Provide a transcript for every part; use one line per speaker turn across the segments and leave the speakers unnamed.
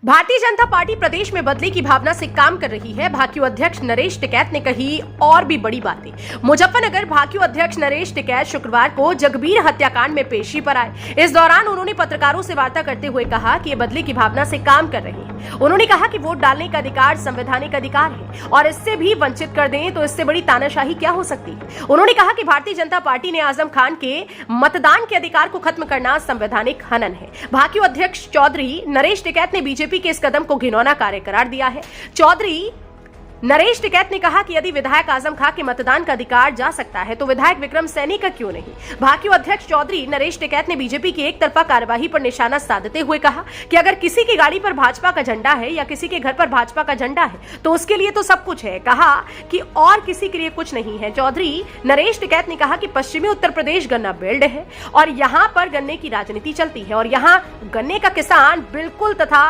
Bharatiya Janata party प्रदेश में बदले की भावना से काम कर रही है। भाकियू अध्यक्ष नरेश टिकैत ने कही और भी बड़ी बातें। मुजफ्फरनगर भाकियू अध्यक्ष नरेश टिकैत शुक्रवार को जगबीर हत्याकांड में पेशी पर आए। इस दौरान उन्होंने पत्रकारों से वार्ता करते हुए कहा कि ये बदले की भावना से काम कर रहे हैं। उन्होंने कहा कि वोट डालने का अधिकार संवैधानिक अधिकार है और इससे भी वंचित कर दें तो इससे बड़ी तानाशाही क्या हो सकती है। उन्होंने कहा कि भारतीय जनता पार्टी ने आजम खान के मतदान के अधिकार को खत्म करना संवैधानिक हनन है। भाकियू अध्यक्ष चौधरी नरेश टिकैत ने बीजेपी के इस कदम को घिनौना कार्य करार दिया है। चौधरी नरेश टिकैत ने कहा कि यदि विधायक आजम खान के मतदान का अधिकार जा सकता है तो विधायक विक्रम सैनी का क्यों नहीं। भाकियू अध्यक्ष चौधरी नरेश टिकैत ने बीजेपी की एक तरफा कार्यवाही पर निशाना साधते हुए कहा कि अगर किसी की गाड़ी पर भाजपा का झंडा है या किसी के घर पर भाजपा का झंडा है तो उसके लिए तो सब कुछ है। कहा कि और किसी के लिए कुछ नहीं है। चौधरी नरेश टिकैत ने कहा कि पश्चिमी उत्तर प्रदेश गन्ना बेल्ट है और यहाँ पर गन्ने की राजनीति चलती है और यहाँ गन्ने का किसान बिल्कुल तथा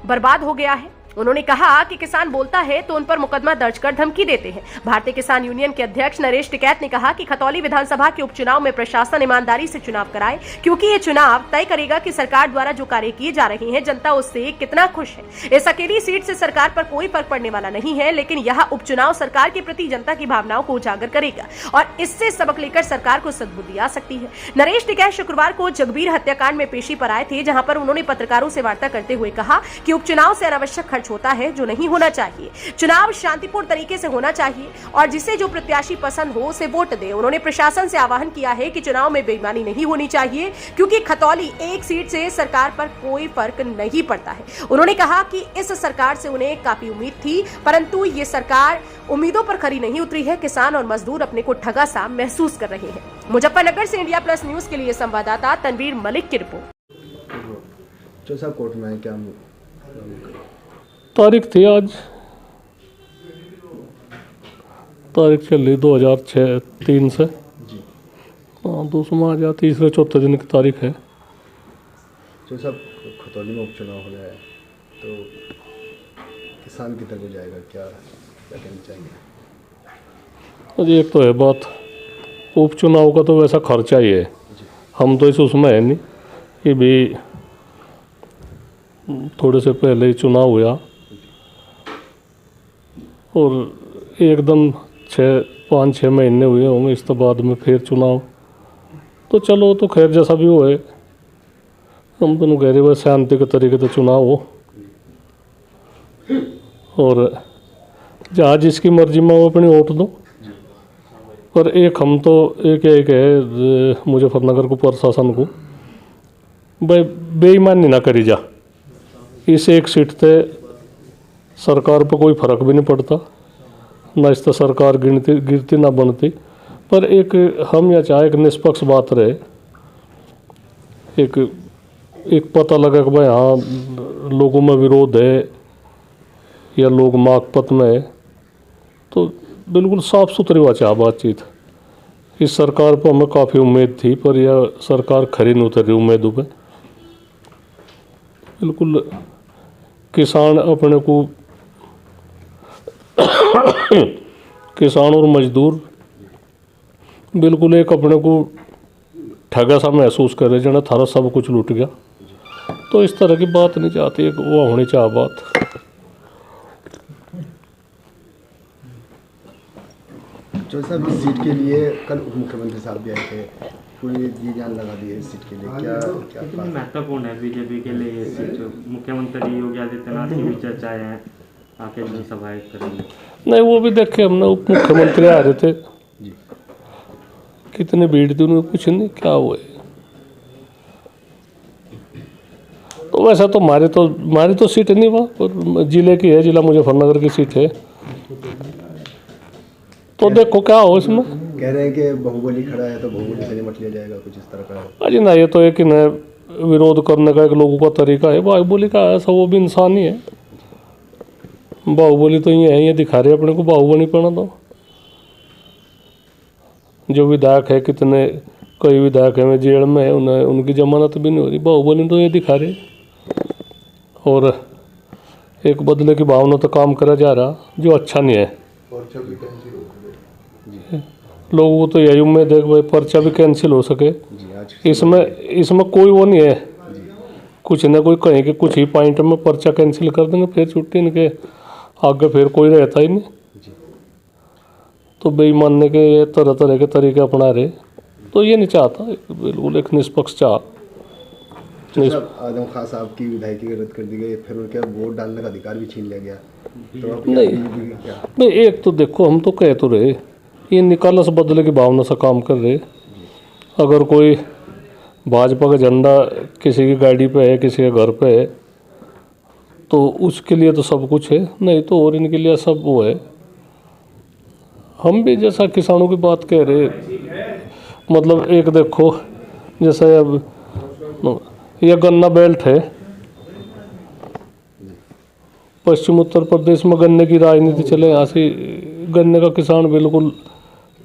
बर्बाद हो गया है। उन्होंने कहा कि किसान बोलता है तो उन पर मुकदमा दर्ज कर धमकी देते हैं। भारतीय किसान यूनियन के अध्यक्ष नरेश टिकैत ने कहा कि खतौली विधानसभा के उपचुनाव में प्रशासन ईमानदारी से चुनाव कराए क्योंकि ये चुनाव तय करेगा कि सरकार द्वारा जो कार्य किए जा रहे हैं जनता उससे कितना खुश है। इस अकेली सीट से सरकार पर कोई फर्क पड़ने वाला नहीं है, लेकिन यह उपचुनाव सरकार के प्रति जनता की भावनाओं को उजागर करेगा और इससे सबक लेकर सरकार को सद्बुद्धि आ सकती है। नरेश टिकैत शुक्रवार को जगबीर हत्याकांड में पेशी पर आए थे, जहां पर उन्होंने पत्रकारों से वार्ता करते हुए कहा कि उपचुनाव से अनावश्यक खर्च होता है जो नहीं होना चाहिए। चुनाव शांतिपूर्ण तरीके से होना चाहिए और जिसे जो प्रत्याशी पसंद हो उसे वोट दे। उन्होंने प्रशासन से आह्वान किया है कि चुनाव में बेईमानी नहीं होनी चाहिए क्योंकि खतौली एक सीट से सरकार पर कोई फर्क नहीं पड़ता है। उन्होंने कहा कि इस सरकार से उन्हें काफी उम्मीद थी, परंतु ये सरकार उम्मीदों पर खरी नहीं उतरी है। किसान और मजदूर अपने को ठगा सा महसूस कर रहे हैं। मुजफ्फरनगर से इंडिया प्लस न्यूज के लिए संवाददाता तनवीर मलिक की रिपोर्ट।
कोर्ट में क्या
तारीख थी आज, तारीख चल रही 2006-3 से
जी।
हाँ, दूसरा आज तीसरे चौथे दिन की तारीख है।
जो सब खतौली में उपचुनाव हो रहा है तो किसान की तरफ जाएगा, क्या कहना चाहेंगे?
अजी एक तो है बात, उपचुनाव का तो वैसा खर्चा ही है, हम तो उसमें है नहीं कि भी थोड़े से पहले ही चुनाव हुआ और एकदम 5-6 महीने हुए होंगे इस तो बाद में फिर चुनाव। तो चलो तो खैर जैसा भी हो है, हम तो कह रहे हुए शांति के तरीके से चुनाव हो और जहाँ जिसकी मर्जी में वो अपनी वोट दो। पर एक हम तो एक है मुजफ्फरनगर को प्रशासन को भाई बेईमानी ना करी जा। इस एक सीट से सरकार पर कोई फर्क भी नहीं पड़ता, ना इस तरह सरकार गिरती ना बनती। पर एक हम या चाहे एक निष्पक्ष बात रहे, एक पता लगा कि भाई हाँ लोगों में विरोध है या लोग माकपत में है, तो बिल्कुल साफ सुथरी बातचीत। इस सरकार पर हमें काफ़ी उम्मीद थी पर यह सरकार खरी नहीं उतरी उम्मीदों पर। बिल्कुल किसान अपने को किसान और मजदूर बिल्कुल एक अपने को ठगा सा महसूस कर रहे जना थारा सब कुछ लूट गया। तो इस तरह की बात नहीं चाहती, वो होनी चाह बात।
जो सब इस सीट के लिए कल उप मुख्यमंत्री साहब भी आए थे, पूरी जी जान लगा दी है इस सीट के लिए, क्या
कितनी महत्वपूर्ण है बीजेपी के लिए ये सीट? मुख्यमंत्री योगी आदित्यनाथ की भी चर्चाएं हैं, आके जनसभाएं करेंगे।
नहीं वो भी देखे हमने, उप मुख्यमंत्री आ रहे थे, कितनी भीड़ थी उन्होंने कुछ नहीं क्या हुआ। तो वैसा तो हमारी तो सीट नहीं वहाँ जिले की है, जिला मुजफ्फरनगर की सीट है। तो देखो क्या हो इसमें।
कह रहे हैं कि बाहुबली खड़ा है तो बाहुबली से निपट लिया जाएगा, कुछ इस तरह का।
अजी ना, ये तो एक विरोध करने का एक लोगों का तरीका है। बाहुबली का ऐसा वो भी इंसान ही है। बाहुबली तो ये है, ये दिखा रहे अपने को बाहुबली पड़ा। तो जो विधायक है, कितने कई विधायक है जेल में है, उन्हें उनकी जमानत भी नहीं हो रही। बाहुबली तो ये दिखा रहे और एक बदले की भावना तो काम करा जा रहा जो अच्छा नहीं है। लोगों को तो यही उम्मीद है कि भाई पर्चा भी कैंसिल हो सके। इसमें कोई वो नहीं है कुछ न कोई कहें कि कुछ ही पॉइंट में पर्चा कैंसिल कर देंगे, फिर छुट्टी इनके आगे फिर कोई रहता ही नहीं।
जी।
तो बेईमानने के ये तरह तरह के तरीके अपना रहे, तो ये नहीं चाहता बिल्कुल एक निष्पक्ष चाह।
जो साहब आदम खान साहब की विधायकी रद्द कर दी गई, फिर उनके वोट डालने का अधिकार भी छीन लिया गया, तो अब
नहीं।
क्या?
नहीं, एक तो देखो हम तो कह तो रहे ये निकालस बदले की भावना से काम कर रहे। अगर कोई भाजपा का झंडा किसी की गाड़ी पे है, किसी के घर पे है, तो उसके लिए तो सब कुछ है, नहीं तो और इनके लिए सब वो है। हम भी जैसा किसानों की बात कह रहे, मतलब एक देखो जैसे अब ये गन्ना बेल्ट है, पश्चिम उत्तर प्रदेश में गन्ने की राजनीति चले, यहाँ से गन्ने का किसान बिल्कुल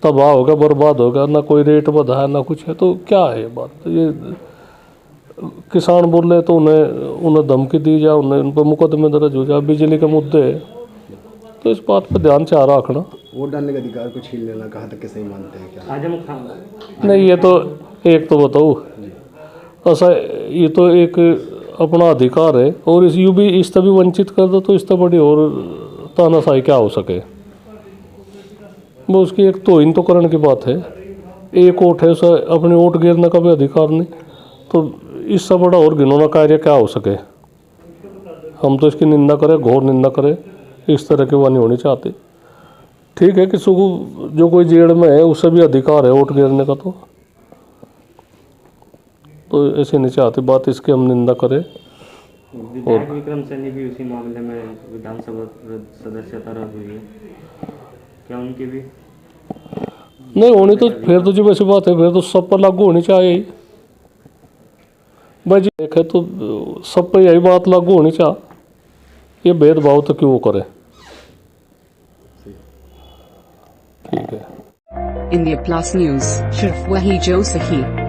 तबाह होगा, बर्बाद होगा, ना कोई रेट बढ़ा है ना कुछ है। तो क्या है ये बात, ये किसान बोले तो उन्हें धमकी दी जाए, उन पर मुकदमे दर्ज हो जाए, बिजली के मुद्दे है, तो इस बात पर ध्यान चाह रखना।
वोट डालने का अधिकार को छीन लेना कहाँ तक के सही मानते हैं क्या?
आजम खान
नहीं, ये तो एक तो बताओ ऐसा, ये तो एक अपना अधिकार है, और इस यूं भी इस तभी वंचित कर दो तो इस बड़ी और तानाशाही क्या हो सके। वो उसकी एक तोहिन तो करने की बात है। एक वोट है, उसे अपने वोट गिरने का भी अधिकार नहीं, तो इससे बड़ा और घिनौना कार्य क्या हो सके। हम तो इसकी निंदा करें, घोर निंदा करें, इस तरह की वानी होनी चाहती। ठीक है, किसी को जो कोई जेल में है उसे भी अधिकार है वोट गिरने का, तो ऐसे नहीं चाहती बात, इसकी हम निंदा करें।
विधायक विक्रम सैनी भी उसी मामले में विधानसभा सदस्यता रद्द हुई है, क्या उनकी भी
नहीं होनी? तो फिर तो जो वैसी बात है, फिर तो सब पर लागू होनी चाहिए भाई जी। देखे तो सब पर यही बात लागू होनी चाहिए, ये भेदभाव तो क्यों करे। ठीक है।
India Plus News, सिर्फ वही जो सही।